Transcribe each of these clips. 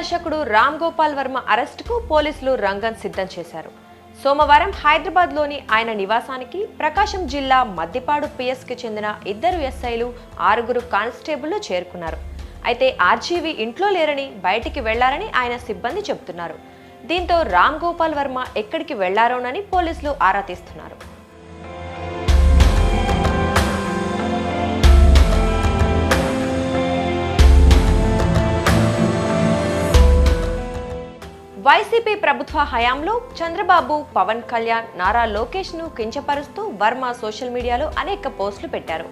దర్శకుడు రామ్ గోపాల్ వర్మ అరెస్టుకు పోలీసులు రంగం సిద్ధం చేశారు. సోమవారం హైదరాబాద్లోని ఆయన నివాసానికి ప్రకాశం జిల్లా మద్దిపాడు పిఎస్కి చెందిన 2 ఎస్ఐలు 6 కానిస్టేబుళ్లు చేరుకున్నారు. అయితే ఆర్జీవి ఇంట్లో లేరని, బయటికి వెళ్లారని ఆయన సిబ్బంది చెబుతున్నారు. దీంతో రామ్ గోపాల్ వర్మ ఎక్కడికి వెళ్లారోనని పోలీసులు ఆరా తీస్తున్నారు. వైసీపీ ప్రభుత్వ హయాంలో చంద్రబాబు, పవన్ కళ్యాణ్, నారా లోకేష్ ను కించపరుస్తూ వర్మ సోషల్ మీడియాలో అనేక పోస్టులు పెట్టారు.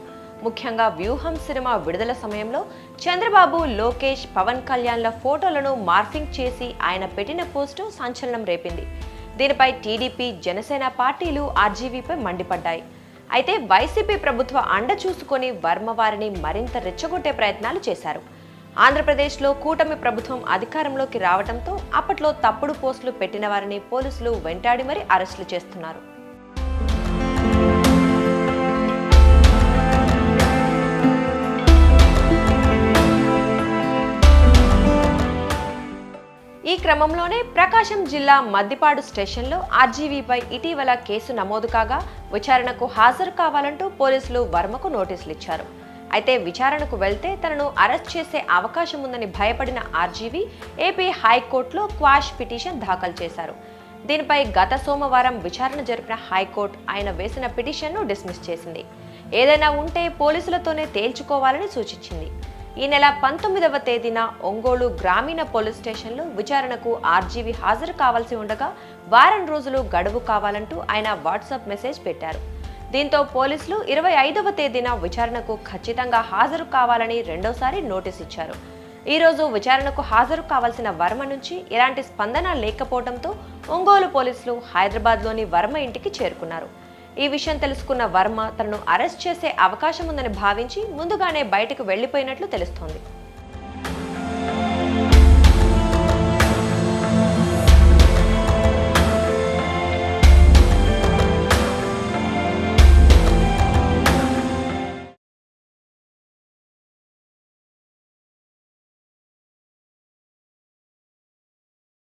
ముఖ్యంగా వ్యూహం సినిమా విడుదల సమయంలో చంద్రబాబు, లోకేష్, పవన్ కళ్యాణ్ల ఫోటోలను మార్ఫింగ్ చేసి ఆయన పెట్టిన పోస్టు సంచలనం రేపింది. దీనిపై టీడీపీ, జనసేన పార్టీలు ఆర్జీవీపై మండిపడ్డాయి. అయితే వైసీపీ ప్రభుత్వ అండ చూసుకొని వర్మ వారిని మరింత రెచ్చగొట్టే ప్రయత్నాలు చేశారు. ఆంధ్రప్రదేశ్లో కూటమి ప్రభుత్వం అధికారంలోకి రావడంతో అప్పట్లో తప్పుడు పోస్టులు పెట్టిన వారిని పోలీసులు వెంటాడి మరీ అరెస్టులు చేస్తున్నారు. ఈ క్రమంలోనే ప్రకాశం జిల్లా మద్దిపాడు స్టేషన్లో ఆర్జీవీపై ఇటీవల కేసు నమోదు కాగా విచారణకు హాజరు కావాలంటూ పోలీసులు వర్మకు నోటీసులు ఇచ్చారు. అయితే విచారణకు వెళ్తే తనను అరెస్ట్ చేసే అవకాశం ఉందని భయపడిన ఆర్జీవీ ఏపీ హైకోర్టులో క్వాష్ పిటిషన్ దాఖలు చేశారు. దీనిపై గత సోమవారం విచారణ జరిపిన హైకోర్టు ఆయన వేసిన పిటిషన్ను డిస్మిస్ చేసింది. ఏదైనా ఉంటే పోలీసులతోనే తేల్చుకోవాలని సూచించింది. ఈ నెల 19వ తేదీన ఒంగోలు గ్రామీణ పోలీస్ స్టేషన్లో విచారణకు ఆర్జీవీ హాజరు కావాల్సి ఉండగా వారం రోజులు గడువు కావాలంటూ ఆయన వాట్సాప్ మెసేజ్ పెట్టారు. దీంతో పోలీసులు 25వ తేదీన విచారణకు ఖచ్చితంగా హాజరు కావాలని రెండోసారి నోటీస్ ఇచ్చారు. ఈ రోజు విచారణకు హాజరు కావాల్సిన వర్మ నుంచి ఎలాంటి స్పందన లేకపోవడంతో ఒంగోలు పోలీసులు హైదరాబాద్లోని వర్మ ఇంటికి చేరుకున్నారు. ఈ విషయం తెలుసుకున్న వర్మ తనను అరెస్ట్ చేసే అవకాశం ఉందని భావించి ముందుగానే బయటకు వెళ్లిపోయినట్లు తెలుస్తోంది.